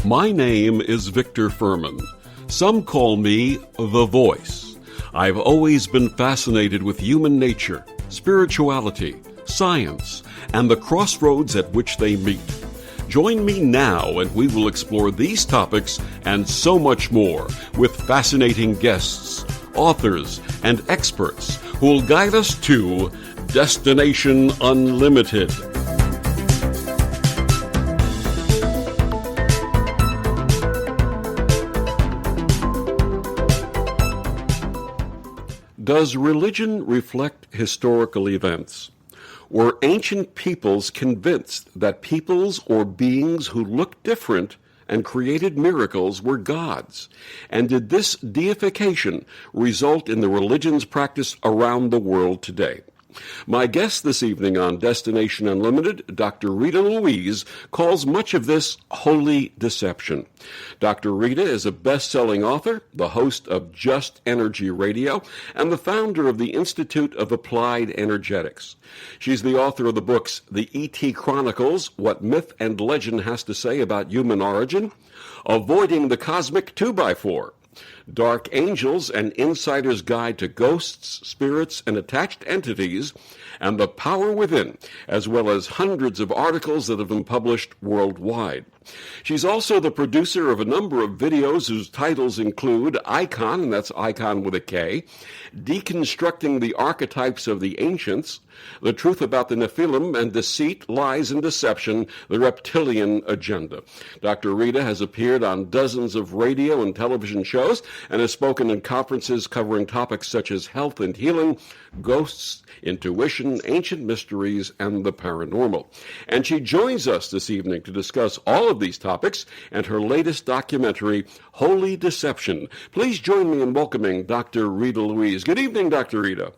My name is Victor Furman. Some call me The Voice. I've always been fascinated with human nature, spirituality, science, and the crossroads at which they meet. Join me now and we will explore these topics and so much more with fascinating guests, authors, and experts who will guide us to Destination Unlimited. Does religion reflect historical events? Were ancient peoples convinced that peoples or beings who looked different and created miracles were gods? And did this deification result in the religions practiced around the world today? My guest this evening on Destination Unlimited, Dr. Rita Louise, calls much of this holy deception. Dr. Rita is a best-selling author, the host of Just Energy Radio, and the founder of the Institute of Applied Energetics. She's the author of the books The ET Chronicles, What Myth and Legend Has to Say About Human Origin, Avoiding the Cosmic 2x4, Dark Angels, an Insider's Guide to Ghosts, Spirits, and Attached Entities, and The Power Within, as well as hundreds of articles that have been published worldwide. She's also the producer of a number of videos whose titles include iKon, and that's iKon with a K, Deconstructing the Archetypes of the Ancients, The Truth About the Nephilim, and Deceit, Lies, and Deception, the Reptilian Agenda. Dr. Rita has appeared on dozens of radio and television shows and has spoken in conferences covering topics such as health and healing, ghosts, intuition, ancient mysteries, and the paranormal. And she joins us this evening to discuss all of these topics and her latest documentary, Holy Deception. Please join me in welcoming Dr. Rita Louise. Good evening, Dr. Rita.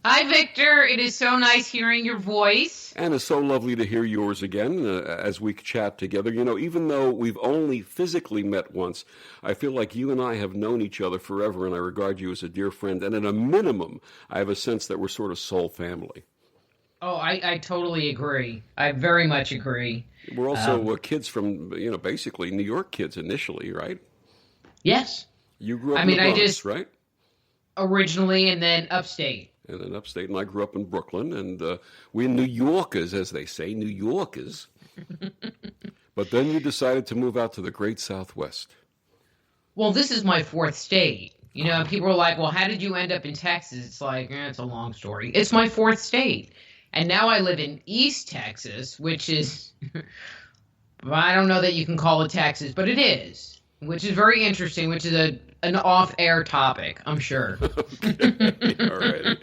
Hi, Victor. It is so nice hearing your voice. And it's so lovely to hear yours again as we chat together. You know, even though we've only physically met once, I feel like you and I have known each other forever, and I regard you as a dear friend. And at a minimum, I have a sense that we're sort of soul family. Oh, I totally agree. I very much agree. We're also kids from, basically New York kids initially, right? Yes. You grew up in the Bronx, right? Originally, and then upstate. And then upstate, and I grew up in Brooklyn, and we're New Yorkers, as they say, New Yorkers. But then you decided to move out to the great Southwest. Well, this is my fourth state. You know, people are like, well, how did you end up in Texas? It's like, it's a long story. It's my fourth state. And now I live in East Texas, which is, I don't know that you can call it Texas, but it is, which is very interesting, which is an off-air topic, I'm sure. Okay. All right.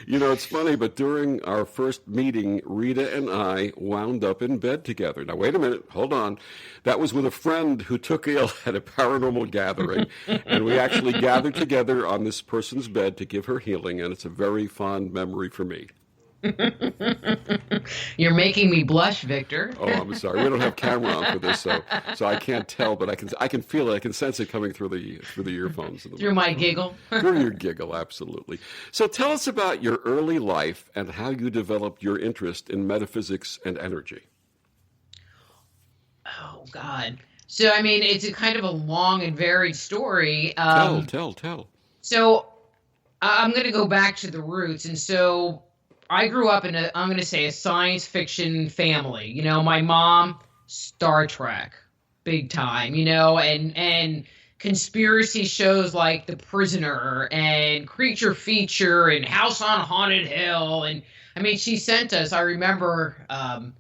You know, it's funny, but during our first meeting, Rita and I wound up in bed together. Now, wait a minute. Hold on. That was with a friend who took ill at a paranormal gathering, and we actually gathered together on this person's bed to give her healing, and it's a very fond memory for me. You're making me blush, Victor. Oh, I'm sorry. We don't have camera on for this, so I can't tell, but I can feel it. I can sense it coming through the earphones. Through my giggle. Through your giggle, absolutely. So tell us about your early life and how you developed your interest in metaphysics and energy. Oh, God. So, I mean, it's a kind of a long and varied story. Tell. So, I'm going to go back to the roots. And so, I grew up in I'm going to say, a science fiction family. You know, my mom, Star Trek, big time, and conspiracy shows like The Prisoner and Creature Feature and House on Haunted Hill. And, I mean, she sent us, I remember, I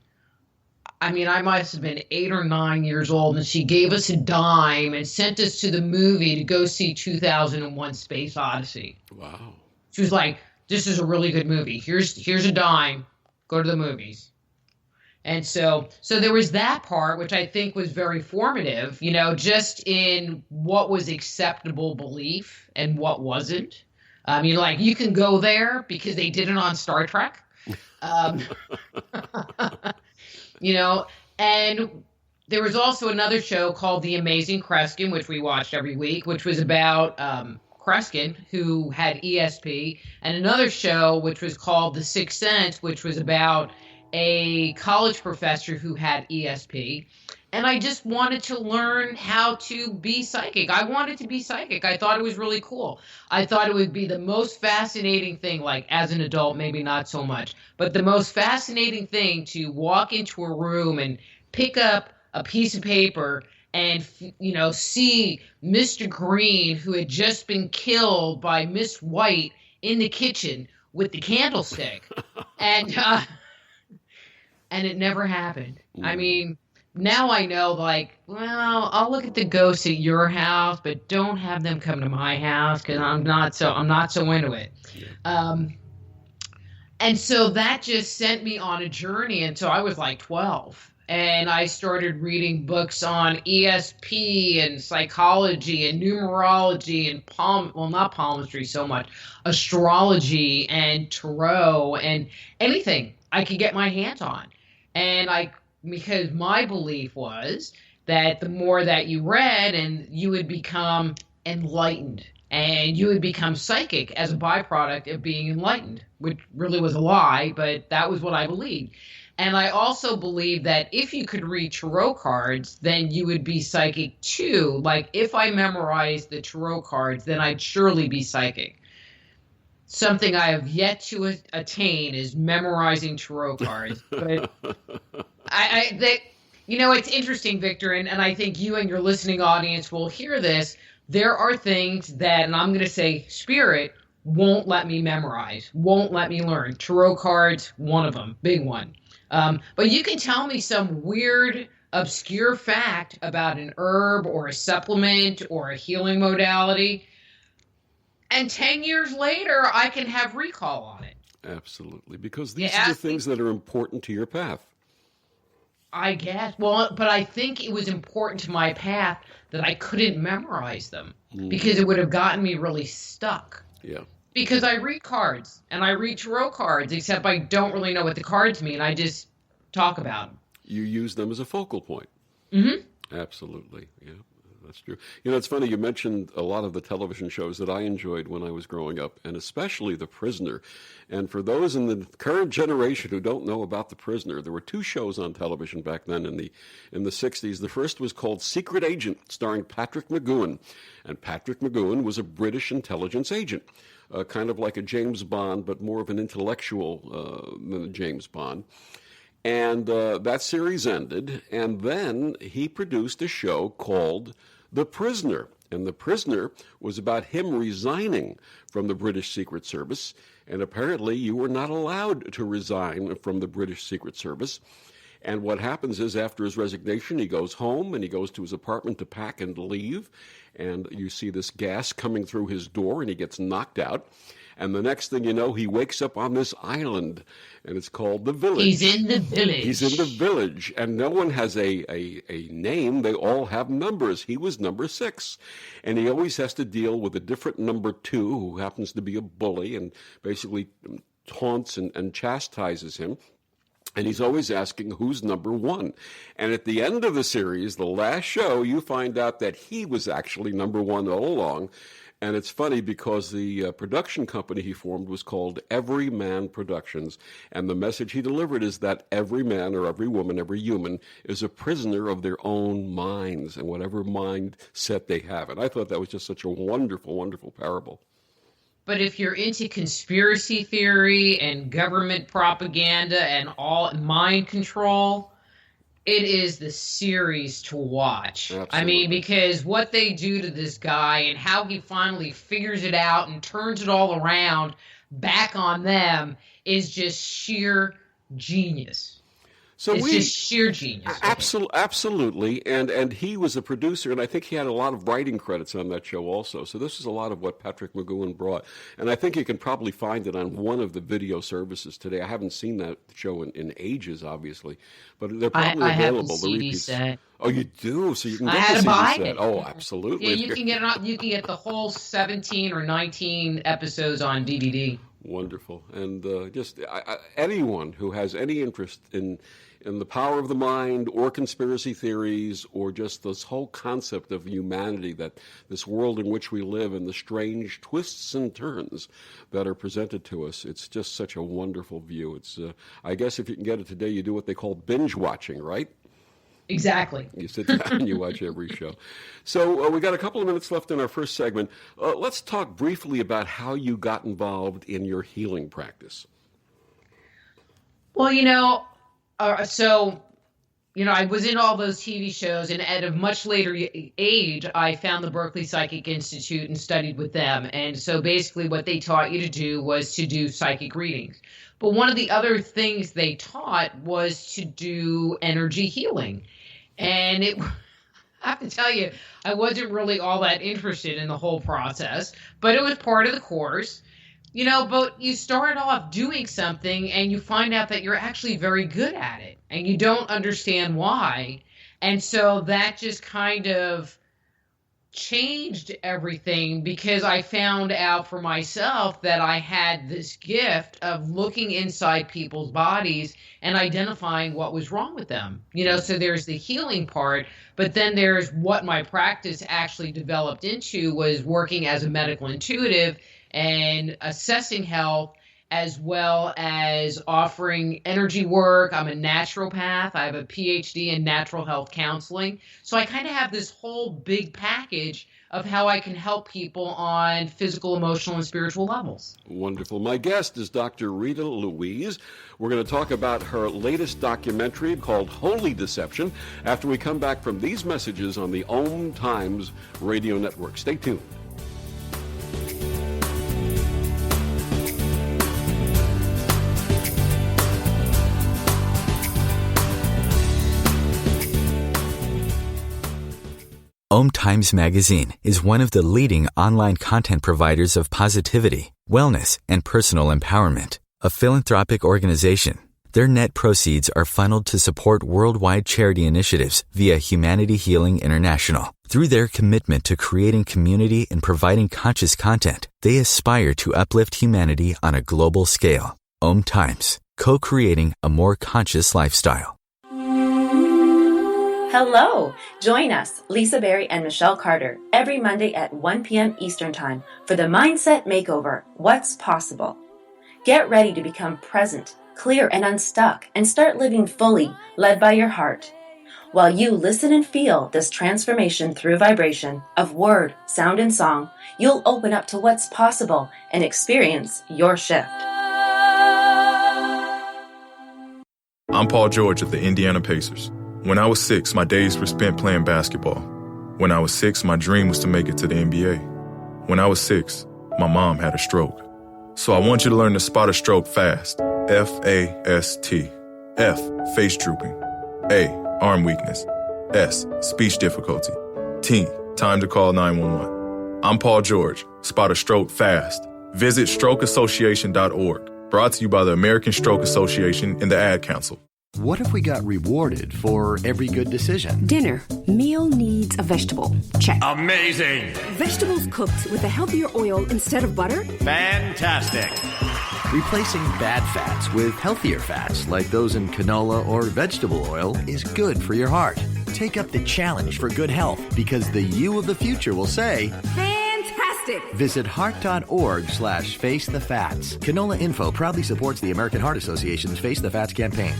must have been 8 or 9 years old, and she gave us a dime and sent us to the movie to go see 2001: Space Odyssey. Wow. She was like, this is a really good movie. Here's a dime. Go to the movies. And so there was that part, which I think was very formative, just in what was acceptable belief and what wasn't. You can go there because they did it on Star Trek. And there was also another show called The Amazing Kreskin, which we watched every week, which was about Kreskin, who had ESP, and another show which was called The Sixth Sense, which was about a college professor who had ESP. And I just wanted to learn how to be psychic. I wanted to be psychic. I thought it was really cool. I thought it would be the most fascinating thing, like as an adult, maybe not so much, but the most fascinating thing to walk into a room and pick up a piece of paper and, see Mr. Green, who had just been killed by Miss White in the kitchen with the candlestick. and it never happened. I mean, now I know, like, well, I'll look at the ghosts at your house, but don't have them come to my house because I'm not so into it. Yeah. And so that just sent me on a journey until I was like 12. And I started reading books on ESP and psychology and numerology and not palmistry so much, astrology and tarot and anything I could get my hands on. And because my belief was that the more that you read, and you would become enlightened and you would become psychic as a byproduct of being enlightened, which really was a lie, but that was what I believed. And I also believed that if you could read tarot cards, then you would be psychic too. Like if I memorized the tarot cards, then I'd surely be psychic. Something I have yet to attain is memorizing tarot cards. But it's interesting, Victor, and I think you and your listening audience will hear this. There are things that, and I'm going to say spirit, won't let me memorize, won't let me learn. Tarot cards, one of them, big one. But you can tell me some weird, obscure fact about an herb or a supplement or a healing modality, and 10 years later, I can have recall on it. Absolutely, because these are the things that are important to your path. I guess. Well, but I think it was important to my path that I couldn't memorize them because it would have gotten me really stuck. Yeah. Because I read cards and I read tarot cards, except I don't really know what the cards mean. I just talk about them. You use them as a focal point. Mm-hmm. Absolutely. Yeah, that's true. It's funny. You mentioned a lot of the television shows that I enjoyed when I was growing up, and especially The Prisoner. And for those in the current generation who don't know about The Prisoner, there were two shows on television back then in the 60s. The first was called Secret Agent, starring Patrick McGoohan. And Patrick McGoohan was a British intelligence agent. Kind of like a James Bond, but more of an intellectual than a James Bond. And that series ended, and then he produced a show called The Prisoner. And The Prisoner was about him resigning from the British Secret Service, and apparently you were not allowed to resign from the British Secret Service. And what happens is after his resignation, he goes home and he goes to his apartment to pack and leave. And you see this gas coming through his door and he gets knocked out. And the next thing you know, he wakes up on this island and it's called the Village. He's in the village. He's in the village. And no one has a name. They all have numbers. He was number 6. And he always has to deal with a different number 2 who happens to be a bully and basically taunts and chastises him. And he's always asking who's number 1. And at the end of the series, the last show, you find out that he was actually number 1 all along. And it's funny because the production company he formed was called Every Man Productions. And the message he delivered is that every man or every woman, every human is a prisoner of their own minds and whatever mindset they have. And I thought that was just such a wonderful, wonderful parable. But if you're into conspiracy theory and government propaganda and all mind control, it is the series to watch. Absolutely. I mean, because what they do to this guy and how he finally figures it out and turns it all around back on them is just sheer genius. So it's just sheer genius. Absolutely. And he was a producer, and I think he had a lot of writing credits on that show also. So this is a lot of what Patrick McGoohan brought. And I think you can probably find it on one of the video services today. I haven't seen that show in ages, obviously. But they're probably available. I have the CD set. Oh, you do? So you can get the CD set. It. Oh, absolutely. Yeah, you can get the whole 17 or 19 episodes on DVD. Wonderful. And anyone who has any interest in the power of the mind or conspiracy theories or just this whole concept of humanity, that this world in which we live and the strange twists and turns that are presented to us, it's just such a wonderful view. It's I guess if you can get it today, you do what they call binge watching, right? Exactly. You sit down and you watch every show. So we got a couple of minutes left in our first segment. Let's talk briefly about how you got involved in your healing practice. Well, I was in all those TV shows, and at a much later age, I found the Berkeley Psychic Institute and studied with them. And so basically what they taught you to do was to do psychic readings. But one of the other things they taught was to do energy healing. And I have to tell you, I wasn't really all that interested in the whole process, but it was part of the course. But you start off doing something and you find out that you're actually very good at it and you don't understand why. And so that just kind of changed everything, because I found out for myself that I had this gift of looking inside people's bodies and identifying what was wrong with them. So there's the healing part, but then there's what my practice actually developed into was working as a medical intuitive and assessing health, as well as offering energy work. I'm a naturopath. I have a PhD in natural health counseling. So I kind of have this whole big package of how I can help people on physical, emotional, and spiritual levels. Wonderful. My guest is Dr. Rita Louise. We're going to talk about her latest documentary called Holy Deception after we come back from these messages on the OMTimes radio network. Stay tuned. OMTimes Magazine is one of the leading online content providers of positivity, wellness, and personal empowerment. A philanthropic organization, their net proceeds are funneled to support worldwide charity initiatives via Humanity Healing International. Through their commitment to creating community and providing conscious content, they aspire to uplift humanity on a global scale. OMTimes, co-creating a more conscious lifestyle. Hello! Join us, Lisa Berry and Michelle Carter, every Monday at 1 p.m. Eastern Time for the Mindset Makeover, What's Possible. Get ready to become present, clear, and unstuck, and start living fully, led by your heart. While you listen and feel this transformation through vibration of word, sound, and song, you'll open up to what's possible and experience your shift. I'm Paul George of the Indiana Pacers. When I was 6, my days were spent playing basketball. When I was 6, my dream was to make it to the NBA. When I was 6, my mom had a stroke. So I want you to learn to spot a stroke fast. F-A-S-T. F, face drooping. A, arm weakness. S, speech difficulty. T, time to call 911. I'm Paul George. Spot a stroke fast. Visit strokeassociation.org. Brought to you by the American Stroke Association and the Ad Council. What if we got rewarded for every good decision? Dinner. Meal needs a vegetable. Check. Amazing. Vegetables cooked with a healthier oil instead of butter? Fantastic. Replacing bad fats with healthier fats like those in canola or vegetable oil is good for your heart. Take up the challenge for good health because the you of the future will say, fantastic. Visit heart.org/facethefats. Canola Info proudly supports the American Heart Association's Face the Fats campaign.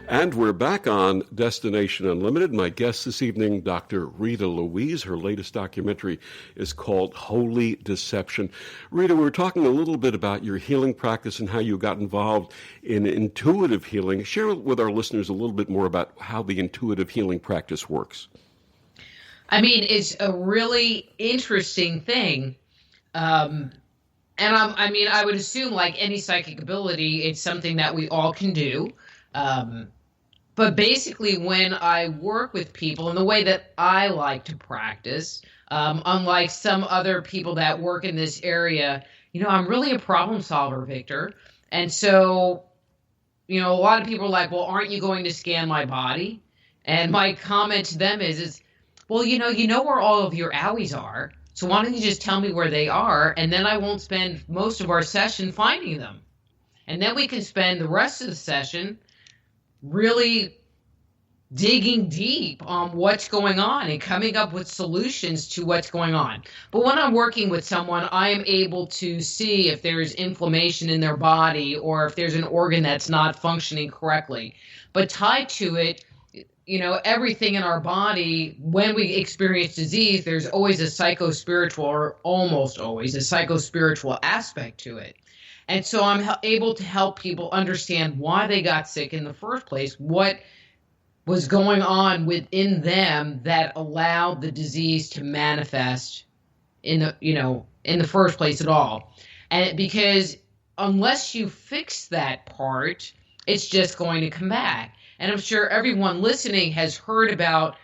And we're back on Destination Unlimited. My guest this evening, Dr. Rita Louise. Her latest documentary is called Holy Deception. Rita, we were talking a little bit about your healing practice and how you got involved in intuitive healing. Share with our listeners a little bit more about how the intuitive healing practice works. I mean, it's a really interesting thing. I would assume, like any psychic ability, it's something that we all can do. But basically, when I work with people, and the way that I like to practice, unlike some other people that work in this area, I'm really a problem solver, Victor. And so, a lot of people are like, well, aren't you going to scan my body? And my comment to them is, well, you know where all of your owies are. So why don't you just tell me where they are? And then I won't spend most of our session finding them. And then we can spend the rest of the session really digging deep on what's going on and coming up with solutions to what's going on. But when I'm working with someone, I am able to see if there's inflammation in their body or if there's an organ that's not functioning correctly. But tied to it, everything in our body, when we experience disease, there's always a psycho-spiritual, or almost always a psycho-spiritual aspect to it. And so I'm able to help people understand why they got sick in the first place, what was going on within them that allowed the disease to manifest in the first place at all. And because unless you fix that part, it's just going to come back. And I'm sure everyone listening has heard about,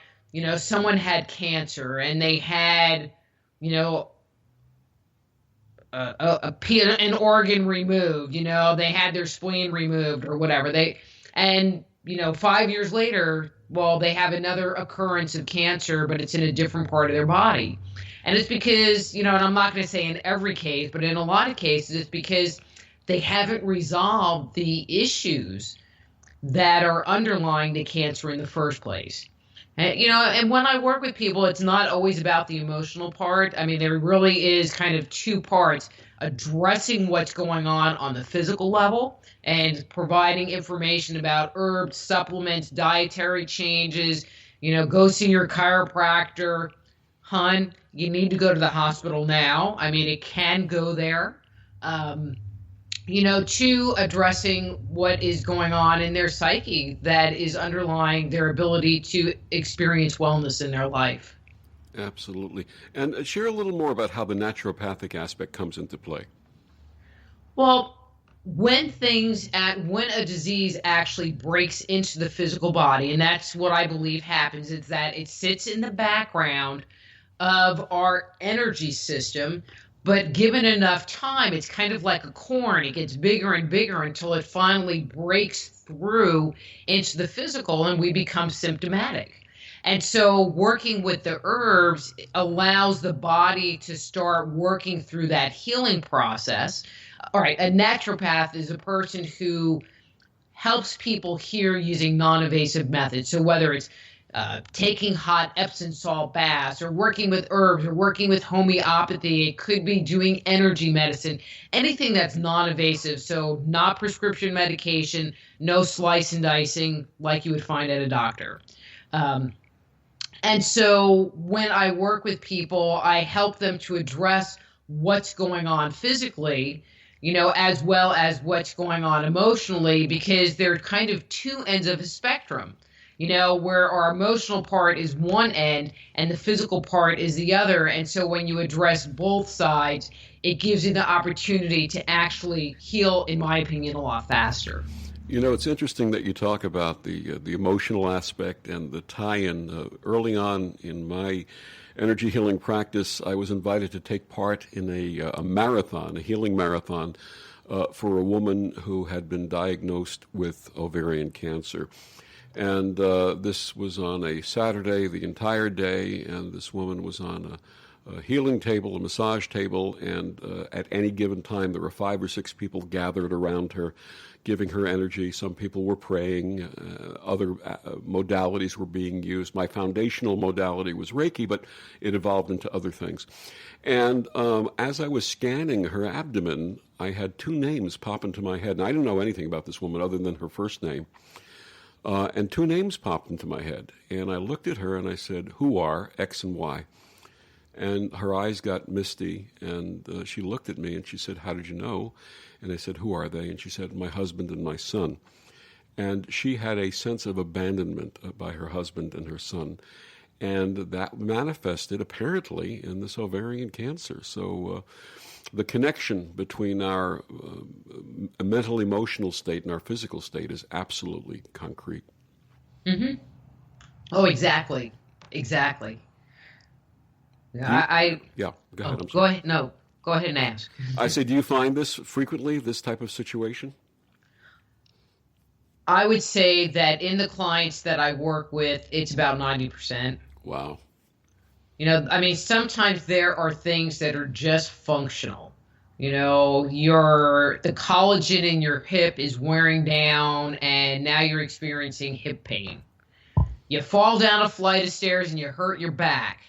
someone had cancer and they had, an organ removed, they had their spleen removed or whatever. 5 years later, they have another occurrence of cancer, but it's in a different part of their body. And it's because, and I'm not going to say in every case, but in a lot of cases, it's because they haven't resolved the issues that are underlying the cancer in the first place. And when I work with people, it's not always about the emotional part. I mean, there really is kind of two parts: addressing what's going on the physical level and providing information about herbs, supplements, dietary changes. Go see your chiropractor. Hun, you need to go to the hospital now. I mean, it can go there. To addressing what is going on in their psyche that is underlying their ability to experience wellness in their life. Absolutely. And share a little more about how the naturopathic aspect comes into play. Well, when a disease actually breaks into the physical body, and that's what I believe happens, is that it sits in the background of our energy system. But given enough time, it's kind of like a corn. It gets bigger and bigger until it finally breaks through into the physical and we become symptomatic. And so working with the herbs allows the body to start working through that healing process. All right, a naturopath is a person who helps people heal using non-invasive methods. So whether it's taking hot Epsom salt baths, or working with herbs, or working with homeopathy. It could be doing energy medicine, anything that's non-invasive. So not prescription medication, no slice and dicing like you would find at a doctor. And so when I work with people, I help them to address what's going on physically, as well as what's going on emotionally, because they're kind of two ends of a spectrum. Where our emotional part is one end and the physical part is the other. And so when you address both sides, it gives you the opportunity to actually heal, in my opinion, a lot faster. It's interesting that you talk about the emotional aspect and the tie-in. Early on in my energy healing practice, I was invited to take part in a marathon, a healing marathon, for a woman who had been diagnosed with ovarian cancer. And this was on a Saturday, the entire day, and this woman was on a healing table, a massage table, and at any given time there were 5 or 6 people gathered around her, giving her energy. Some people were praying, other modalities were being used. My foundational modality was Reiki, but it evolved into other things. And as I was scanning her abdomen, I had 2 names pop into my head, and I didn't know anything about this woman other than her first name. And 2 names popped into my head. And I looked at her and I said, "Who are X and Y?" And her eyes got misty, and she looked at me and she said, "How did you know?" And I said, "Who are they?" And she said, "My husband and my son." And she had a sense of abandonment by her husband and her son. And that manifested, apparently, in this ovarian cancer. So the connection between our mental, emotional state and our physical state is absolutely concrete. Mm-hmm. Oh, exactly. Exactly. Yeah, go ahead. Go ahead. No, go ahead and ask. I say, do you find this frequently, this type of situation? I would say that in the clients that I work with, it's about 90%. Wow. Sometimes there are things that are just functional. The collagen in your hip is wearing down and now you're experiencing hip pain. you fall down a flight of stairs and you hurt your back.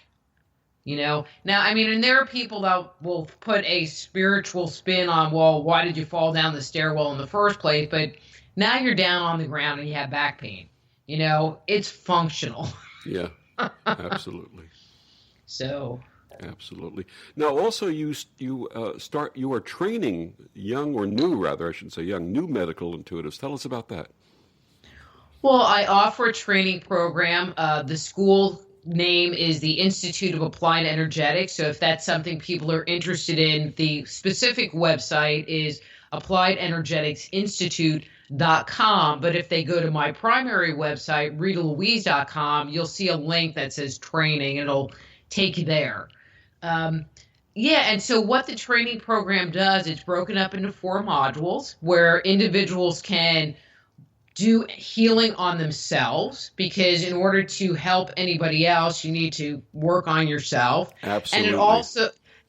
Now, I mean, and there are people that will put a spiritual spin on, well, why did you fall down the stairwell in the first place? But now you're down on the ground and you have back pain. It's functional. Yeah, absolutely. So. Absolutely. Now, also, you are training young new medical intuitives. Tell us about that. Well, I offer a training program. The school name is the Institute of Applied Energetics. So if that's something people are interested in, the specific website is appliedenergeticsinstitute.com. But if they go to my primary website, ritalouise.com, you'll see a link that says training. It'll take you there. And so what the training program does, it's broken up into 4 modules where individuals can do healing on themselves, because in order to help anybody else, you need to work on yourself. Absolutely.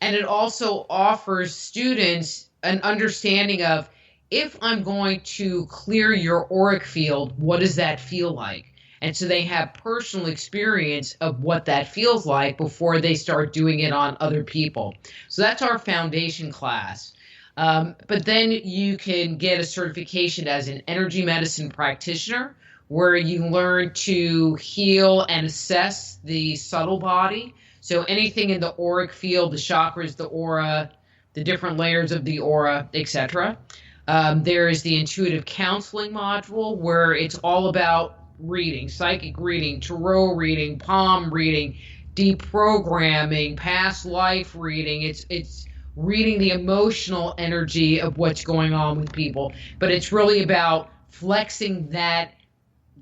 And it also offers students an understanding of, if I'm going to clear your auric field, what does that feel like? And so they have personal experience of what that feels like before they start doing it on other people. So that's our foundation class. But then you can get a certification as an energy medicine practitioner, where you learn to heal and assess the subtle body. So anything in the auric field, the chakras, the aura, the different layers of the aura, etc. There is the intuitive counseling module, where it's all about reading, psychic reading, tarot reading, palm reading, deprogramming, past life reading. It's reading the emotional energy of what's going on with people. But it's really about flexing that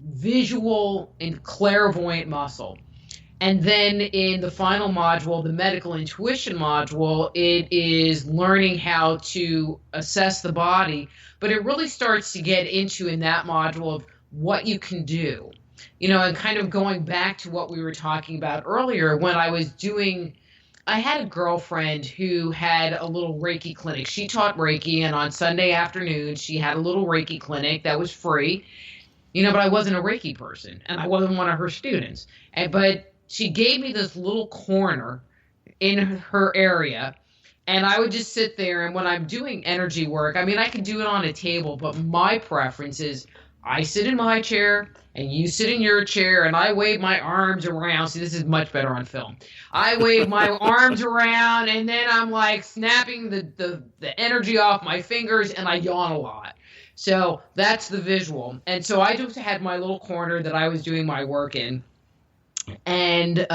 visual and clairvoyant muscle. And then in the final module, the medical intuition module, it is learning how to assess the body. But it really starts to get into, in that module, of what you can do. And kind of going back to what we were talking about earlier, when I had a girlfriend who had a little Reiki clinic. She taught Reiki, and on Sunday afternoons, she had a little Reiki clinic that was free. But I wasn't a Reiki person, and I wasn't one of her students. But she gave me this little corner in her area, and I would just sit there. And when I'm doing energy work, I mean, I can do it on a table, but my preference is I sit in my chair and you sit in your chair, and I wave my arms around. See, this is much better on film. I wave my arms around, and then I'm like snapping the energy off my fingers, and I yawn a lot. So that's the visual. And so I just had my little corner that I was doing my work in, and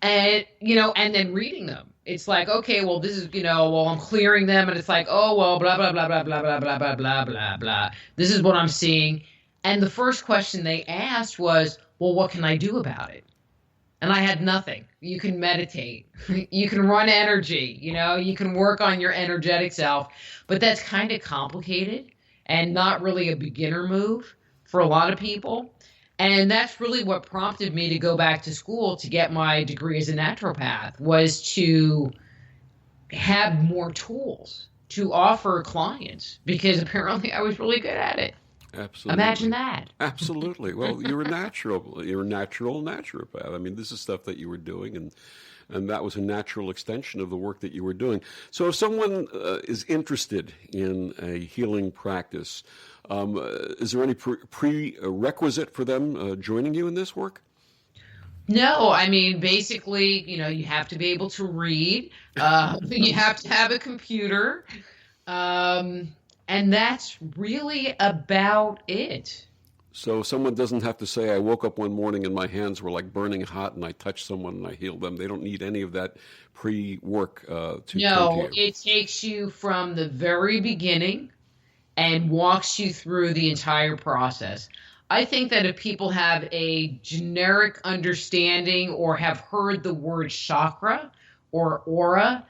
then reading them. It's like, okay, well, this is, I'm clearing them, and it's like, oh, well, blah, blah, blah, blah, blah, blah, blah, blah, blah, blah, blah. This is what I'm seeing. And the first question they asked was, well, what can I do about it? And I had nothing. You can meditate. You can run energy. You can work on your energetic self. But that's kind of complicated and not really a beginner move for a lot of people. And that's really what prompted me to go back to school to get my degree as a naturopath, was to have more tools to offer clients, because apparently I was really good at it. Absolutely. Imagine that. Absolutely. Well, you're a natural naturopath. I mean, this is stuff that you were doing, and that was a natural extension of the work that you were doing. So if someone is interested in a healing practice, is there any prerequisite for them joining you in this work? No, I mean, basically, you have to be able to read. You have to have a computer. And that's really about it. So someone doesn't have to say, I woke up one morning and my hands were like burning hot and I touched someone and I healed them. They don't need any of that pre-work to No, it takes you from the very beginning and walks you through the entire process. I think that if people have a generic understanding or have heard the word chakra or aura,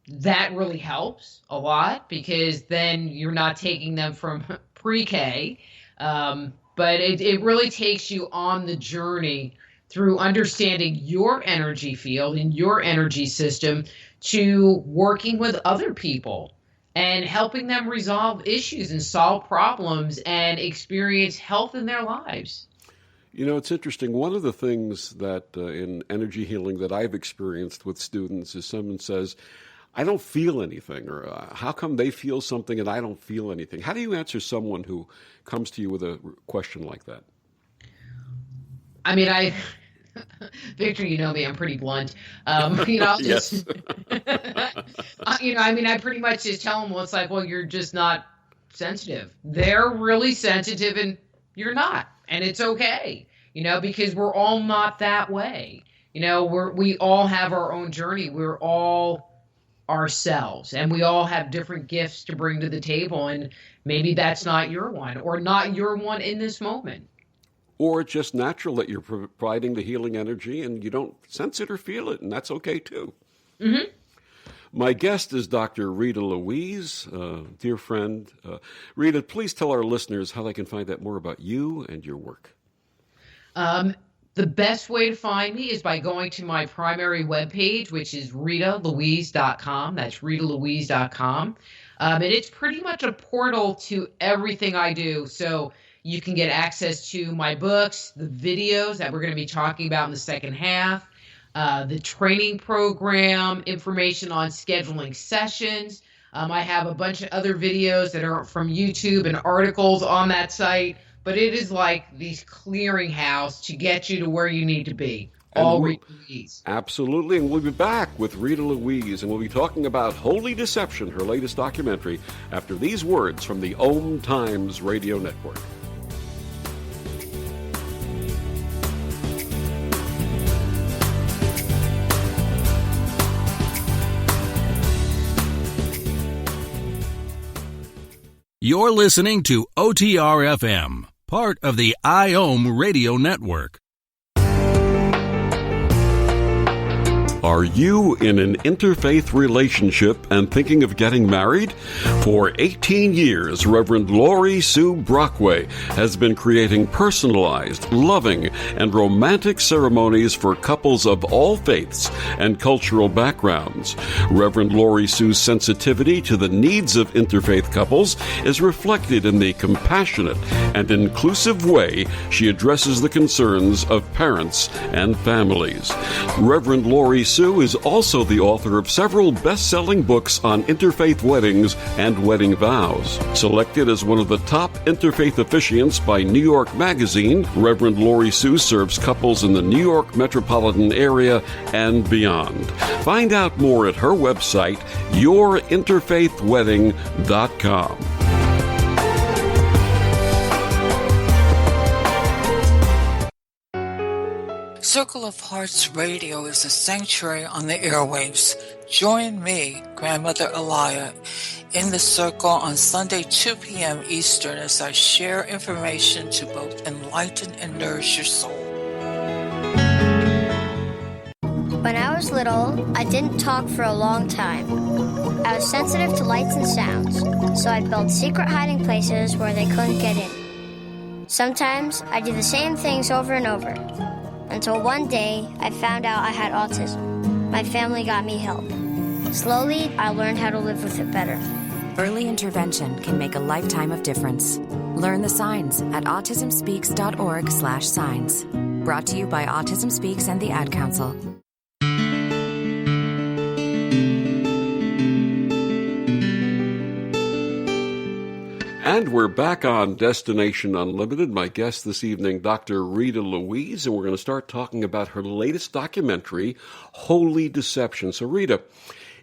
that really helps a lot, because then you're not taking them from pre-K. But it really takes you on the journey through understanding your energy field and your energy system, to working with other people and helping them resolve issues and solve problems and experience health in their lives. You know, it's interesting. One of the things that in energy healing that I've experienced with students is someone says, I don't feel anything, or how come they feel something and I don't feel anything? How do you answer someone who comes to you with a question like that? I mean, Victor, you know me, I'm pretty blunt. I'll just, Yes. I pretty much just tell them, well, it's like, well, you're just not sensitive. They're really sensitive and you're not. And it's okay, because we're all not that way. We all have our own journey. We're all ourselves, and we all have different gifts to bring to the table. And maybe that's not your one, or not your one in this moment. Or it's just natural that you're providing the healing energy and you don't sense it or feel it, and that's okay too. Mm-hmm. My guest is Dr. Rita Louise, dear friend. Rita, please tell our listeners how they can find out more about you and your work. The best way to find me is by going to my primary webpage, which is ritalouise.com. That's ritalouise.com. And it's pretty much a portal to everything I do. So you can get access to my books, the videos that we're going to be talking about in the second half, the training program, information on scheduling sessions. I have a bunch of other videos that are from YouTube and articles on that site, but it is like these clearinghouse to get you to where you need to be. All Rita Louise. Absolutely, and we'll be back with Rita Louise, and we'll be talking about Holy Deception, her latest documentary, after these words from the OMTimes radio network. You're listening to OTR-FM, part of the IOM radio network. Are you in an interfaith relationship and thinking of getting married? For 18 years, Reverend Laurie Sue Brockway has been creating personalized, loving, and romantic ceremonies for couples of all faiths and cultural backgrounds. Reverend Laurie Sue's sensitivity to the needs of interfaith couples is reflected in the compassionate and inclusive way she addresses the concerns of parents and families. Reverend Laurie Sue is also the author of several best-selling books on interfaith weddings and wedding vows. Selected as one of the top interfaith officiants by New York Magazine, Reverend Laurie Sue serves couples in the New York metropolitan area and beyond. Find out more at her website, yourinterfaithwedding.com. Circle of Hearts Radio is a sanctuary on the airwaves. Join me, Grandmother Elia, in the circle on Sunday, 2 p.m. Eastern, as I share information to both enlighten and nourish your soul. When I was little, I didn't talk for a long time. I was sensitive to lights and sounds, so I built secret hiding places where they couldn't get in. Sometimes I did the same things over and over, until one day I found out I had autism. My family got me help. Slowly, I learned how to live with it better. Early intervention can make a lifetime of difference. Learn the signs at autismspeaks.org/signs. Brought to you by Autism Speaks and the Ad Council. And we're back on Destination Unlimited. My guest this evening, Dr. Rita Louise, and we're going to start talking about her latest documentary, Holy Deception. So, Rita,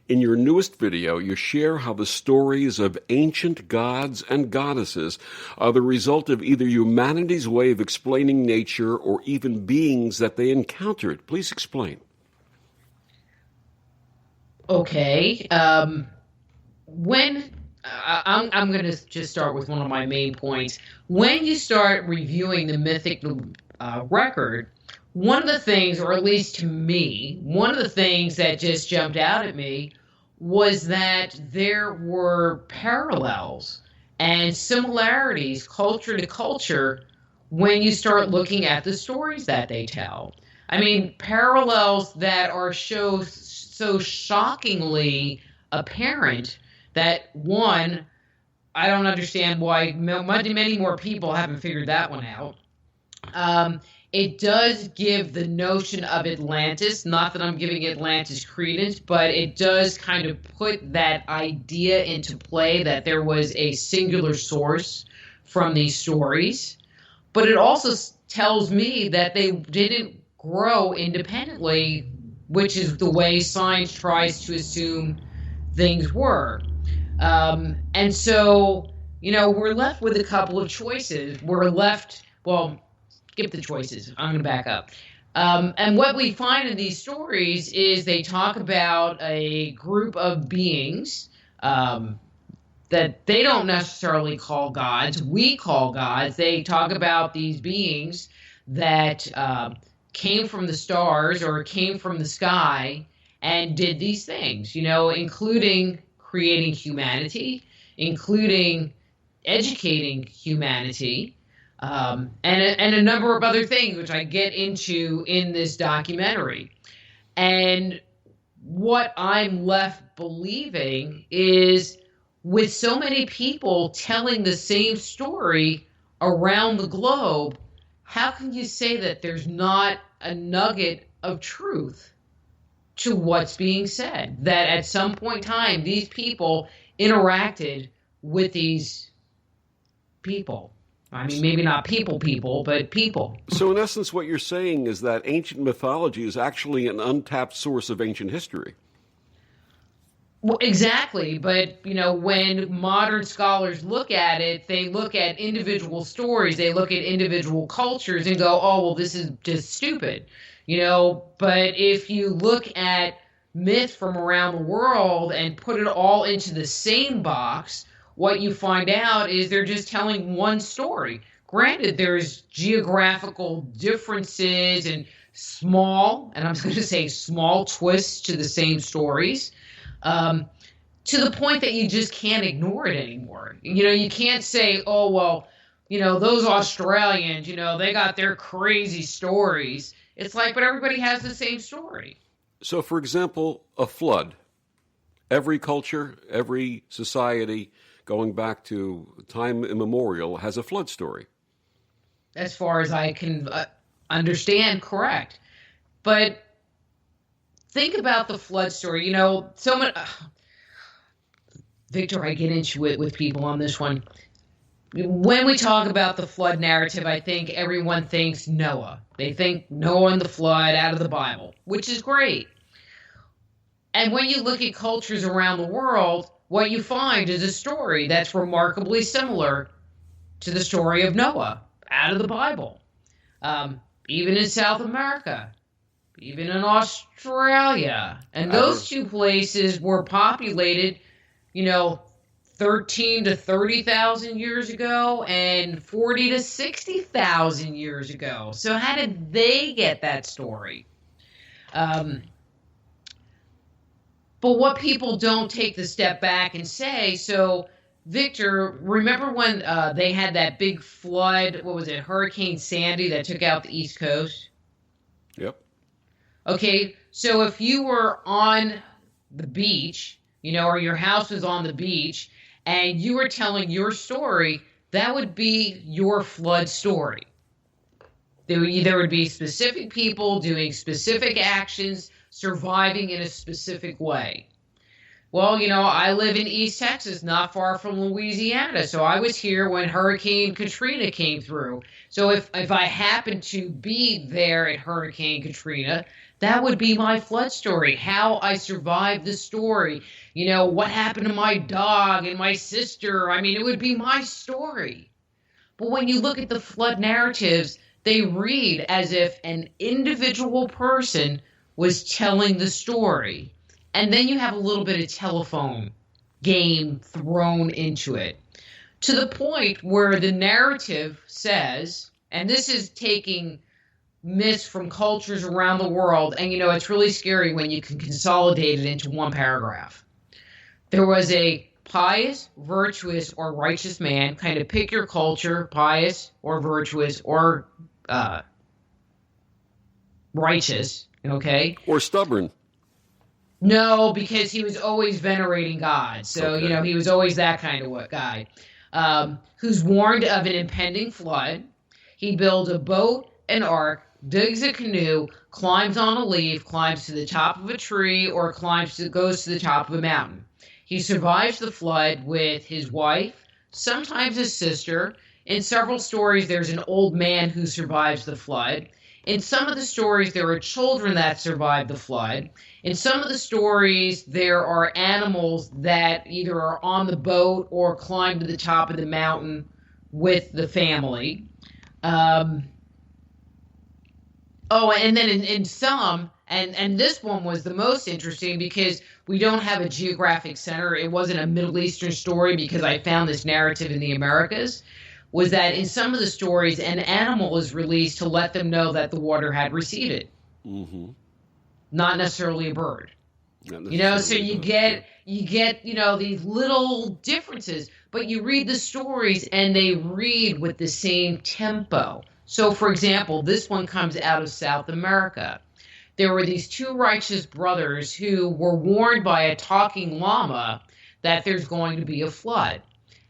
in your newest video, you share how the stories of ancient gods and goddesses are the result of either humanity's way of explaining nature or even beings that they encountered. Please explain. Okay. I'm going to just start with one of my main points. When you start reviewing the mythic record, one of the things, or at least to me, one of the things that just jumped out at me was that there were parallels and similarities culture to culture when you start looking at the stories that they tell. I mean, parallels that are so shockingly apparent that, one, I don't understand why many more people haven't figured that one out. It does give the notion of Atlantis, not that I'm giving Atlantis credence, but it does kind of put that idea into play that there was a singular source from these stories. But it also tells me that they didn't grow independently, which is the way science tries to assume things were. And so, we're left with a couple of choices. We're left, skip the choices. I'm going to back up. And what we find in these stories is they talk about a group of beings that they don't necessarily call gods. We call gods. They talk about these beings that came from the stars or came from the sky and did these things, including creating humanity, including educating humanity, and a number of other things, which I get into in this documentary. And what I'm left believing is, with so many people telling the same story around the globe, how can you say that there's not a nugget of truth to what's being said? That at some point in time, these people interacted with these people. I mean, maybe not people, but people. So in essence, what you're saying is that ancient mythology is actually an untapped source of ancient history. Well, exactly. But, when modern scholars look at it, they look at individual stories, they look at individual cultures and go, oh, well, this is just stupid. But if you look at myth from around the world and put it all into the same box, what you find out is they're just telling one story. Granted, there's geographical differences and small, and I'm going to say small twists to the same stories, to the point that you just can't ignore it anymore. You can't say, oh, well, those Australians, they got their crazy stories. It's like, but everybody has the same story. So, for example, a flood. Every culture, every society, going back to time immemorial, has a flood story. As far as I can understand, correct. But think about the flood story. So much. Victor, I get into it with people on this one. When we talk about the flood narrative, I think everyone thinks Noah. They think Noah and the flood out of the Bible, which is great. And when you look at cultures around the world, what you find is a story that's remarkably similar to the story of Noah out of the Bible. Even in South America, even in Australia. And those two places were populated, 13 to 30,000 years ago and 40 to 60,000 years ago. So how did they get that story? But what people don't take the step back and say, so Victor, remember when they had that big flood, what was it, Hurricane Sandy that took out the East Coast? Yep. Okay, so if you were on the beach, or your house was on the beach, and you were telling your story, that would be your flood story. There would be specific people doing specific actions, surviving in a specific way. Well, I live in East Texas, not far from Louisiana, so I was here when Hurricane Katrina came through. So if I happened to be there at Hurricane Katrina, that would be my flood story, how I survived the story, what happened to my dog and my sister. I mean, it would be my story. But when you look at the flood narratives, they read as if an individual person was telling the story. And then you have a little bit of telephone game thrown into it, to the point where the narrative says, and this is taking myths from cultures around the world, and it's really scary when you can consolidate it into one paragraph. There was a pious, virtuous, or righteous man, kind of pick your culture, pious or virtuous or righteous, okay? Or stubborn. No, because he was always venerating God. So, Okay. he was always that kind of guy. Who's warned of an impending flood. He builds a boat, an ark, digs a canoe, climbs on a leaf, climbs to the top of a tree, or goes to the top of a mountain. He survives the flood with his wife, sometimes his sister. In several stories, there's an old man who survives the flood. In some of the stories, there are children that survive the flood. In some of the stories, there are animals that either are on the boat or climb to the top of the mountain with the family. And then in some, and this one was the most interesting because we don't have a geographic center. It wasn't a Middle Eastern story because I found this narrative in the Americas, was that in some of the stories, an animal is released to let them know that the water had receded. Mm-hmm. Not necessarily a bird. So you get these little differences, but you read the stories and they read with the same tempo. So, for example, this one comes out of South America. There were these two righteous brothers who were warned by a talking llama that there's going to be a flood.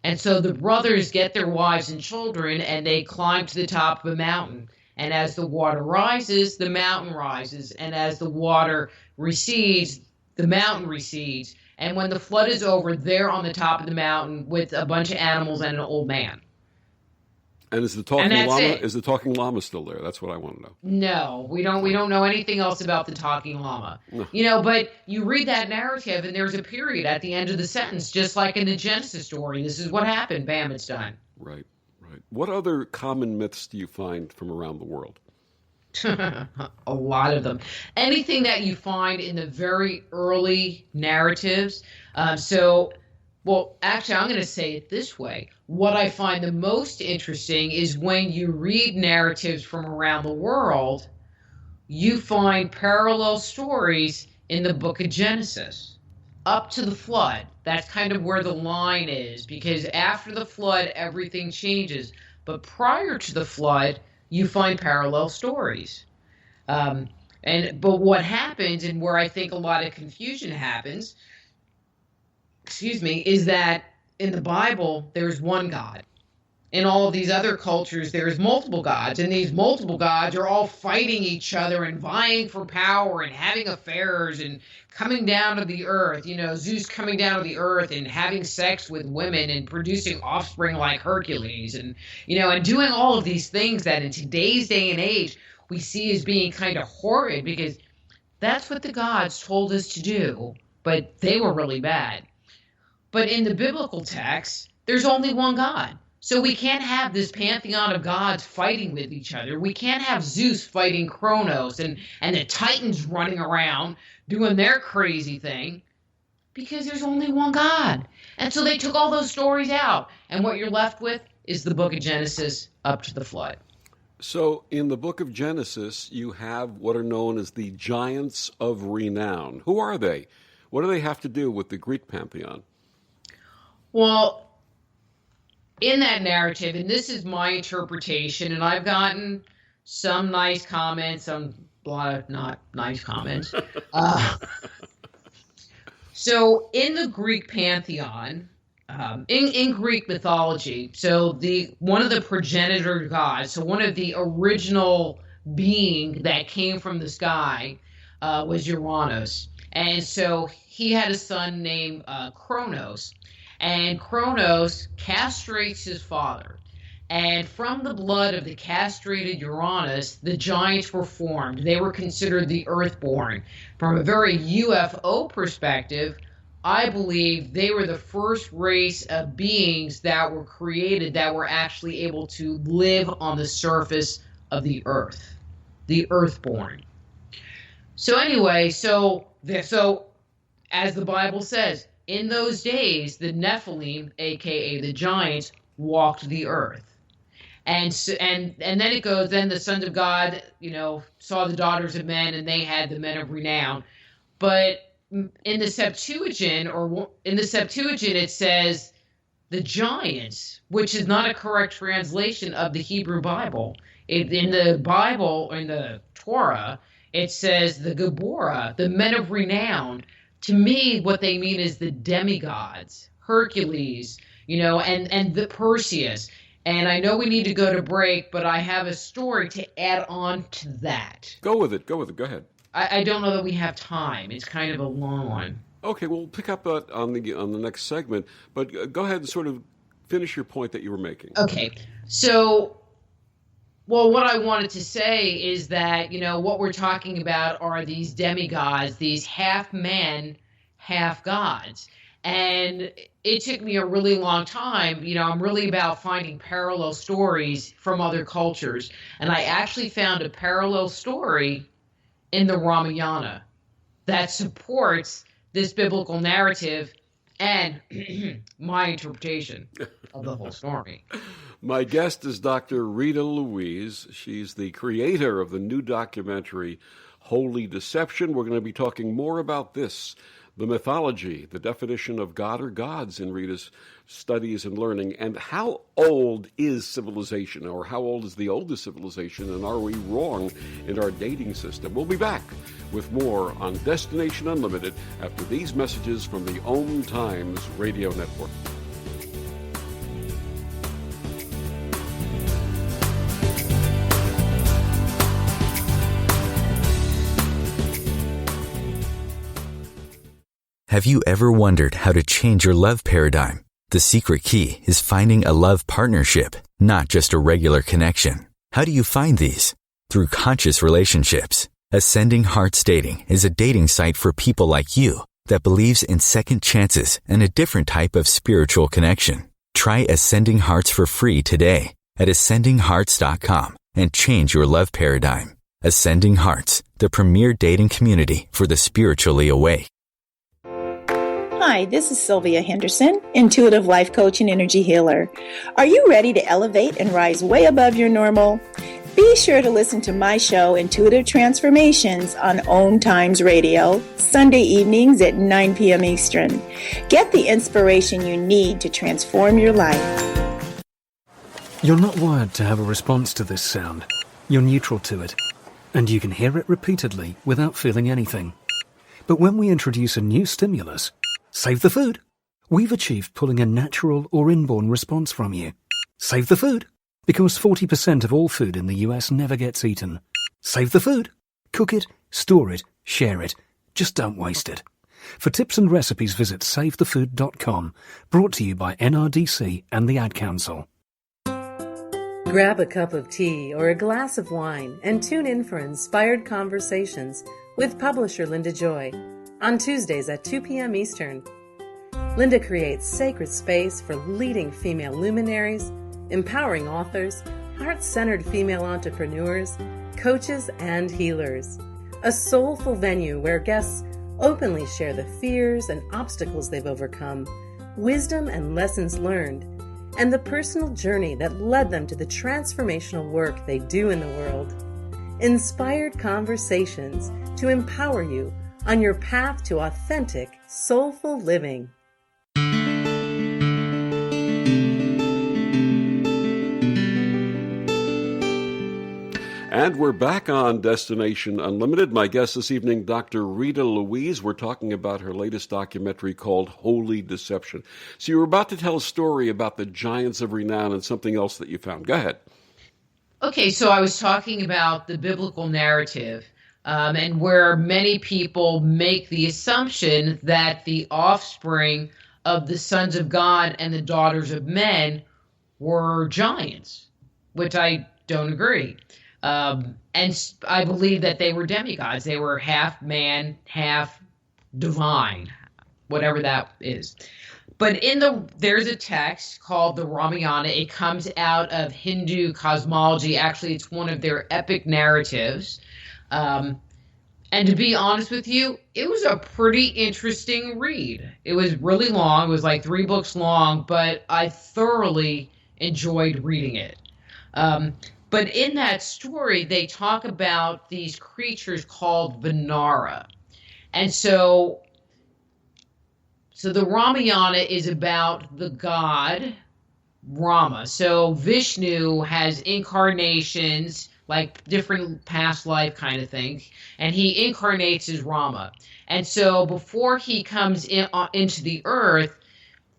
And so the brothers get their wives and children and they climb to the top of a mountain. And as the water rises, the mountain rises. And as the water recedes, the mountain recedes. And when the flood is over, they're on the top of the mountain with a bunch of animals and an old man. And is the talking llama still there? That's what I want to know. No, we don't know anything else about the talking llama. No. But you read that narrative and there's a period at the end of the sentence, just like in the Genesis story. This is what happened. Bam, it's done. Right. What other common myths do you find from around the world? A lot of them. Anything that you find in the very early narratives. Actually, I'm going to say it this way. What I find the most interesting is when you read narratives from around the world, you find parallel stories in the book of Genesis up to the flood. That's kind of where the line is, because after the flood, everything changes. But prior to the flood, you find parallel stories. But what happens, and where I think a lot of confusion happens, is that in the Bible, there's one God. In all of these other cultures, there's multiple gods, and these multiple gods are all fighting each other and vying for power and having affairs and coming down to the earth. Zeus coming down to the earth and having sex with women and producing offspring like Hercules and doing all of these things that in today's day and age we see as being kind of horrid because that's what the gods told us to do, but they were really bad. But in the biblical text, there's only one God. So we can't have this pantheon of gods fighting with each other. We can't have Zeus fighting Kronos and the Titans running around doing their crazy thing because there's only one God. And so they took all those stories out. And what you're left with is the book of Genesis up to the flood. So in the book of Genesis, you have what are known as the giants of renown. Who are they? What do they have to do with the Greek pantheon? Well, in that narrative, and this is my interpretation, and I've gotten some nice comments, a lot of not nice comments. So in the Greek pantheon, in Greek mythology, so one of the progenitor gods, so one of the original being that came from the sky was Uranus. And so he had a son named Kronos. And Kronos castrates his father. And from the blood of the castrated Uranus, the giants were formed. They were considered the earthborn. From a very UFO perspective, I believe they were the first race of beings that were created that were actually able to live on the surface of the earth, the earthborn. So anyway, so as the Bible says, in those days, the Nephilim, a.k.a. the giants, walked the earth. And then it goes, then the sons of God, saw the daughters of men, and they had the men of renown. But in the Septuagint, it says the giants, which is not a correct translation of the Hebrew Bible. In the Bible, in the Torah, it says the Gabora, the men of renown. to me, what they mean is the demigods, Hercules, and the Perseus. And I know we need to go to break, but I have a story to add on to that. Go with it. Go ahead. I don't know that we have time. It's kind of a long one. Okay, we'll pick up on the next segment, but go ahead and sort of finish your point that you were making. Okay, so, what I wanted to say is that, what we're talking about are these demigods, these half men, half gods. And it took me a really long time. I'm really about finding parallel stories from other cultures. And I actually found a parallel story in the Ramayana that supports this biblical narrative and my interpretation of the whole story. My guest is Dr. Rita Louise. She's the creator of the new documentary, Holy Deception. We're going to be talking more about this, the mythology, the definition of God or gods in Rita's studies and learning, and how old is civilization, or how old is the oldest civilization, and are we wrong in our dating system? We'll be back with more on Destination Unlimited after these messages from the OMTimes Radio Network. Have you ever wondered how to change your love paradigm? The secret key is finding a love partnership, not just a regular connection. How do you find these? Through conscious relationships. Ascending Hearts Dating is a dating site for people like you that believes in second chances and a different type of spiritual connection. Try Ascending Hearts for free today at ascendinghearts.com and change your love paradigm. Ascending Hearts, the premier dating community for the spiritually awake. Hi, this is Sylvia Henderson, intuitive life coach and energy healer. Are you ready to elevate and rise way above your normal? Be sure to listen to my show, Intuitive Transformations, on OMTimes Radio, Sunday evenings at 9 p.m. Eastern. Get the inspiration you need to transform your life. You're not wired to have a response to this sound. You're neutral to it, and you can hear it repeatedly without feeling anything. But when we introduce a new stimulus, save the food, we've achieved pulling a natural or inborn response from you. Save the food, because 40% of all food in the US never gets eaten. Save the food. Cook it, store it, share it. Just don't waste it. For tips and recipes, visit savethefood.com. Brought to you by NRDC and the Ad Council. Grab a cup of tea or a glass of wine and tune in for Inspired Conversations with publisher Linda Joy on Tuesdays at 2 p.m. Eastern. Linda creates sacred space for leading female luminaries, empowering authors, heart-centered female entrepreneurs, coaches, and healers. A soulful venue where guests openly share the fears and obstacles they've overcome, wisdom and lessons learned, and the personal journey that led them to the transformational work they do in the world. Inspired Conversations to empower you on your path to authentic, soulful living. And we're back on Destination Unlimited. My guest this evening, Dr. Rita Louise. We're talking about her latest documentary called Holy Deception. So you were about to tell a story about the giants of renown and something else that you found. Go ahead. Okay, so I was talking about the biblical narrative and where many people make the assumption that the offspring of the sons of God and the daughters of men were giants, which I don't agree. And I believe that they were demigods. They were half man, half divine, whatever that is. But there's a text called the Ramayana. It comes out of Hindu cosmology. Actually, it's one of their epic narratives. And to be honest with you, it was a pretty interesting read. It was really long. It was like 3 books long, but I thoroughly enjoyed reading it. But in that story, they talk about these creatures called Vinara. And so the Ramayana is about the god Rama. So Vishnu has incarnations like different past life kind of thing. And he incarnates as Rama. And so before he comes into the earth,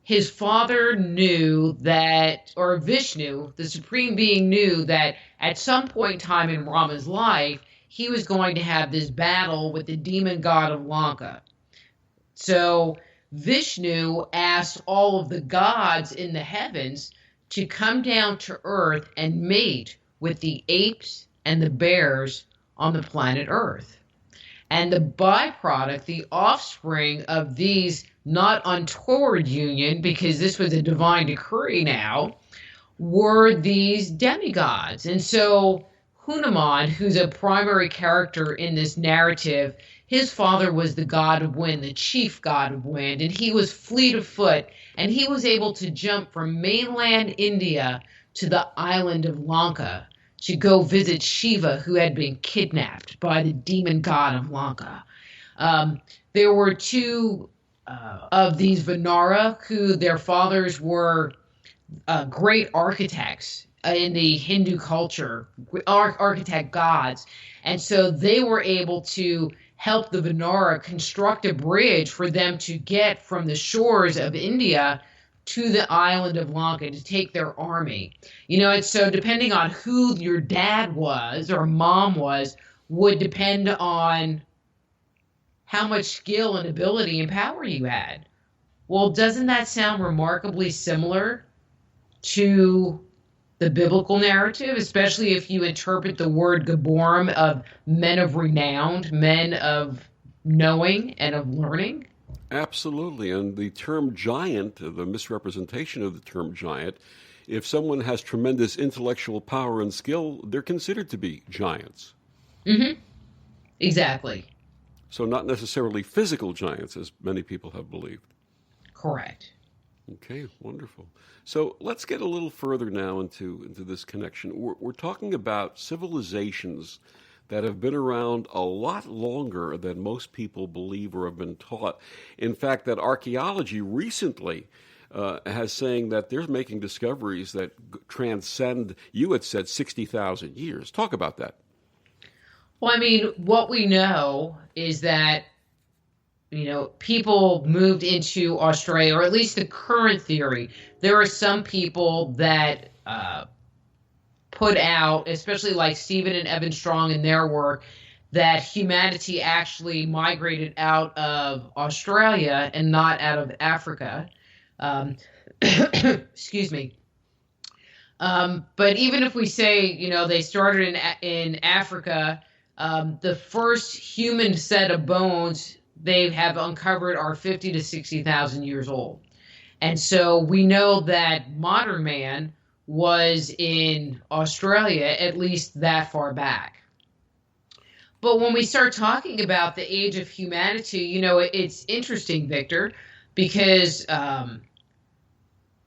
his father knew that, or Vishnu, the supreme being, knew that at some point in time in Rama's life, he was going to have this battle with the demon god of Lanka. So Vishnu asked all of the gods in the heavens to come down to earth and mate with the apes and the bears on the planet Earth. And the byproduct, the offspring of these not untoward union, because this was a divine decree now, were these demigods. And so Hanuman, who's a primary character in this narrative, his father was the god of wind, the chief god of wind, and he was fleet of foot, and he was able to jump from mainland India to the island of Lanka to go visit Shiva, who had been kidnapped by the demon god of Lanka. There were two of these Vanara, who their fathers were great architects in the Hindu culture, architect gods. And so they were able to help the Vanara construct a bridge for them to get from the shores of India to the island of Lanka to take their army. You know, and so depending on who your dad was or mom was, would depend on how much skill and ability and power you had. Well, doesn't that sound remarkably similar to the biblical narrative, especially if you interpret the word Gaborim of men of renown, men of knowing and of learning? Absolutely. And the term giant, the misrepresentation of the term giant, if someone has tremendous intellectual power and skill, they're considered to be giants. Mm-hmm. Exactly. So not necessarily physical giants, as many people have believed. Correct. Okay, wonderful. So let's get a little further now into this connection. We're talking about civilizations that have been around a lot longer than most people believe or have been taught. In fact, that archaeology recently has saying that they're making discoveries that transcend, you had said, 60,000 years. Talk about that. Well, I mean, what we know is that, you know, people moved into Australia, or at least the current theory. There are some people that put out, especially like Stephen and Evan Strong in their work, that humanity actually migrated out of Australia and not out of Africa. Excuse me. But even if we say, you know, they started in Africa, the first human set of bones they have uncovered are 50 to 60,000 years old. And so we know that modern man was in Australia at least that far back. But when we start talking about the age of humanity, you know, it's interesting, Victor, because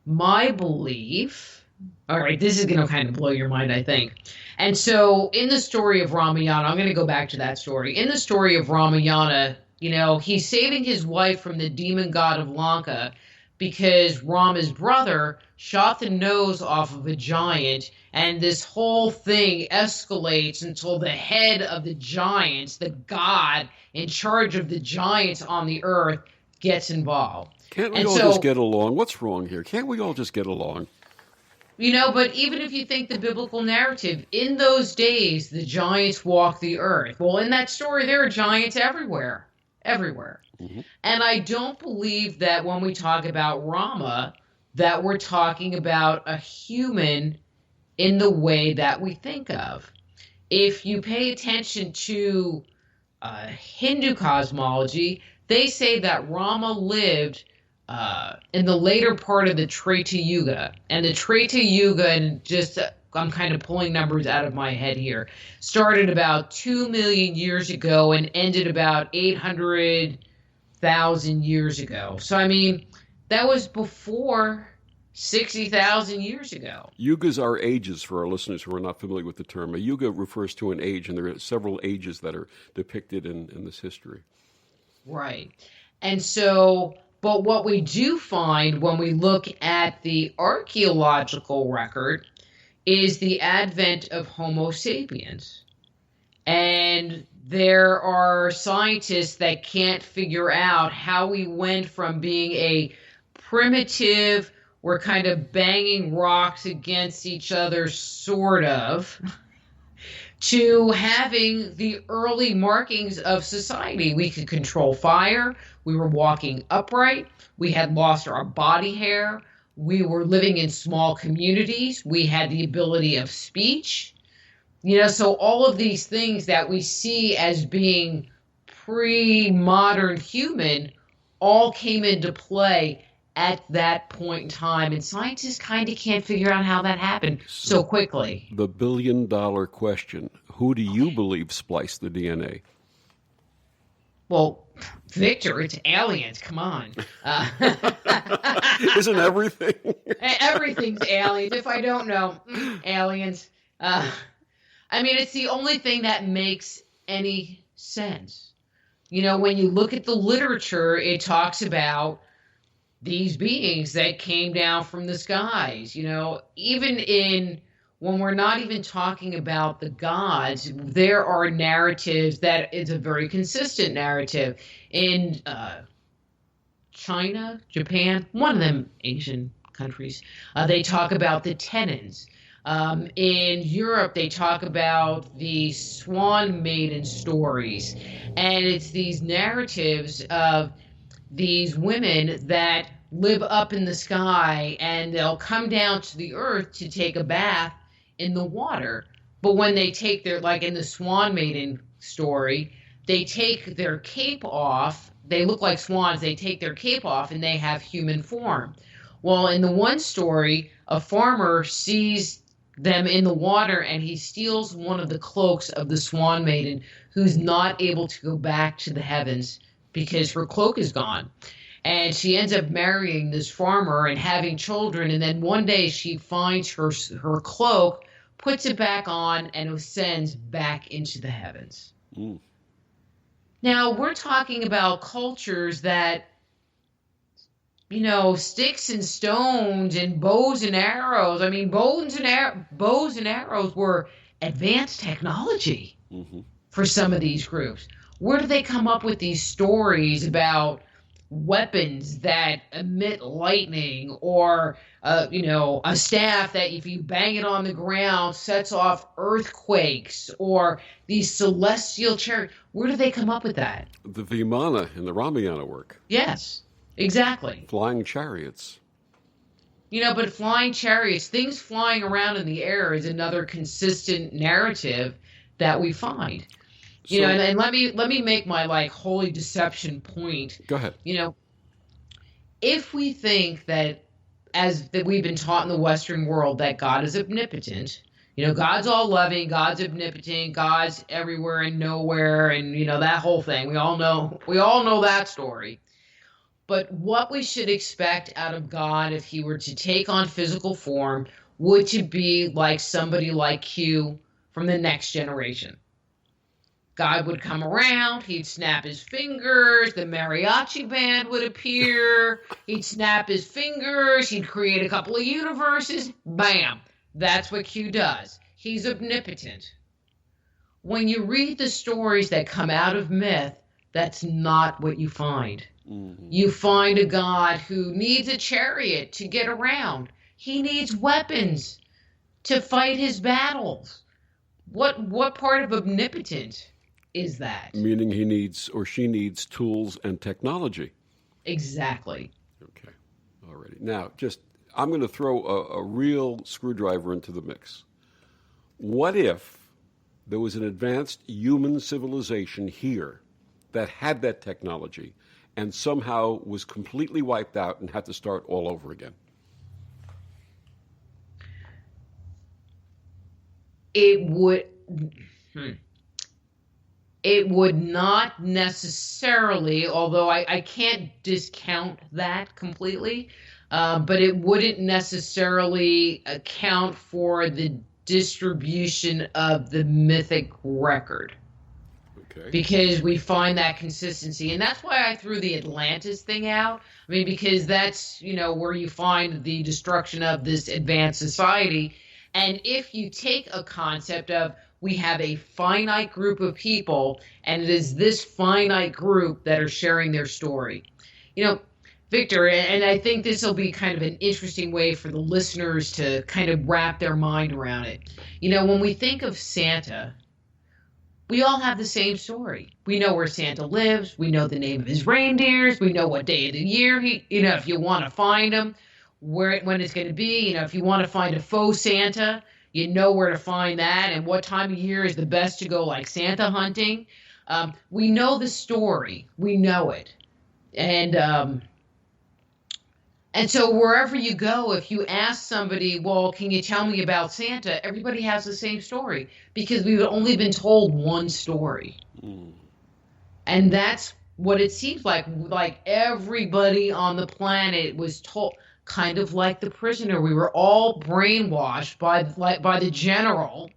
my belief, all right, this is going to kind of blow your mind, I think. And so in the story of Ramayana, I'm going to go back to that story. In the story of Ramayana, you know, he's saving his wife from the demon god of Lanka because Rama's brother shot the nose off of a giant, and this whole thing escalates until the head of the giants, the god in charge of the giants on the earth, gets involved. Can't we all just get along? What's wrong here? Can't we all just get along? You know, but even if you think the biblical narrative, in those days, the giants walked the earth. Well, in that story, there are giants everywhere. Everywhere. Mm-hmm. And I don't believe that when we talk about Rama, that we're talking about a human in the way that we think of. If you pay attention to Hindu cosmology, they say that Rama lived in the later part of the Treta Yuga. And the Treta Yuga, and just I'm kind of pulling numbers out of my head here, started about 2 million years ago and ended about 800,000 years ago. So, I mean, that was before 60,000 years ago. Yugas are ages for our listeners who are not familiar with the term. A yuga refers to an age, and there are several ages that are depicted in this history. Right. And so, but what we do find when we look at the archaeological record is the advent of Homo sapiens. And there are scientists that can't figure out how we went from being a primitive, we're kind of banging rocks against each other, sort of, to having the early markings of society. We could control fire. We were walking upright. We had lost our body hair. We were living in small communities. We had the ability of speech. So all of these things that we see as being pre-modern human all came into play at that point in time. And scientists kind of can't figure out how that happened so quickly. The billion-dollar question, who do you believe spliced the DNA? Well, Victor, it's aliens. Come on. Isn't everything? Everything's aliens. If I don't know, aliens. It's the only thing that makes any sense. When you look at the literature, it talks about these beings that came down from the skies. Even when we're not even talking about the gods, there are narratives that is a very consistent narrative. In China, Japan, one of them Asian countries, they talk about the tenons. In Europe, they talk about the swan maiden stories. And it's these narratives of these women that live up in the sky, and they'll come down to the earth to take a bath in the water. But when they take their, like in the swan maiden story, they take their cape off. They look like swans. They take their cape off and they have human form. Well, in the one story, a farmer sees them in the water and he steals one of the cloaks of the swan maiden, who's not able to go back to the heavens because her cloak is gone. And she ends up marrying this farmer and having children. And then one day she finds her cloak, puts it back on, and ascends back into the heavens. Mm. Now, we're talking about cultures that, sticks and stones and bows and arrows. I mean, bows and arrows were advanced technology for some of these groups. Where do they come up with these stories about weapons that emit lightning, or a staff that if you bang it on the ground sets off earthquakes, or these celestial chariots? Where do they come up with that? The Vimana in the Ramayana work. Yes, exactly. Flying chariots. But flying chariots, things flying around in the air, is another consistent narrative that we find. And let me make my holy deception point. Go ahead. If we think that we've been taught in the Western world that God is omnipotent, God's all loving, God's omnipotent, God's everywhere and nowhere, and that whole thing. We all know that story. But what we should expect out of God if he were to take on physical form would to be like somebody like Q from the Next Generation. God would come around, he'd snap his fingers, the mariachi band would appear, he'd snap his fingers, he'd create a couple of universes, bam. That's what Q does. He's omnipotent. When you read the stories that come out of myth, that's not what you find. Mm-hmm. You find a God who needs a chariot to get around. He needs weapons to fight his battles. What part of omnipotent is that? Meaning he needs, or she needs, tools and technology. Exactly. Okay. Alrighty. Now, I'm going to throw a real screwdriver into the mix. What if there was an advanced human civilization here that had that technology and somehow was completely wiped out and had to start all over again? It would not necessarily, although I can't discount that completely, but it wouldn't necessarily account for the distribution of the mythic record. Okay. Because we find that consistency. And that's why I threw the Atlantis thing out. I mean, because that's, where you find the destruction of this advanced society. And if you take a concept of we have a finite group of people, and it is this finite group that are sharing their story. Victor, and I think this will be kind of an interesting way for the listeners to kind of wrap their mind around it. When we think of Santa, we all have the same story. We know where Santa lives. We know the name of his reindeers. We know what day of the year if you want to find him, when it's going to be. If you want to find a faux Santa, you know where to find that, and what time of year is the best to go like Santa hunting. We know the story. We know it. And so wherever you go, if you ask somebody, well, can you tell me about Santa? Everybody has the same story because we've only been told one story. And that's what it seems like. Like everybody on the planet was told, kind of like The Prisoner. We were all brainwashed by the general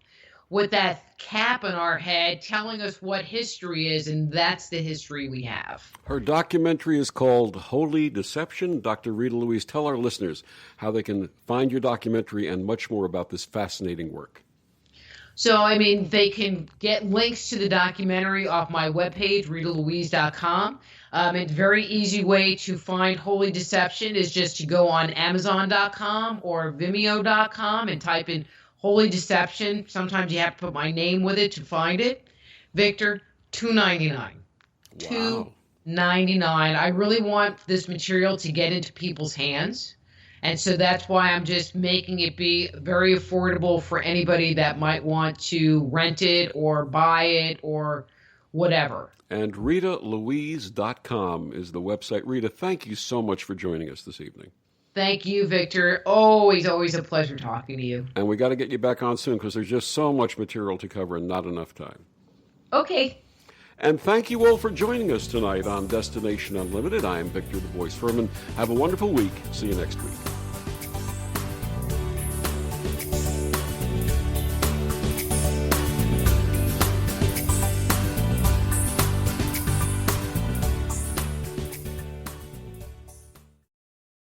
with that cap on our head telling us what history is, and that's the history we have. Her documentary is called Holy Deception. Dr. Rita Louise, tell our listeners how they can find your documentary and much more about this fascinating work. So, they can get links to the documentary off my webpage, ritalouise.com. A very easy way to find Holy Deception is just to go on Amazon.com or Vimeo.com and type in Holy Deception. Sometimes you have to put my name with it to find it. Victor, $2.99. Wow. $2.99. I really want this material to get into people's hands. And so that's why I'm just making it be very affordable for anybody that might want to rent it or buy it or whatever. And RitaLouise.com is the website. Rita, thank you so much for joining us this evening. Thank you, Victor. Always a pleasure talking to you. And we got to get you back on soon because there's just so much material to cover and not enough time. Okay. And thank you all for joining us tonight on Destination Unlimited. I am Victor the Voice Furman. Have a wonderful week. See you next week.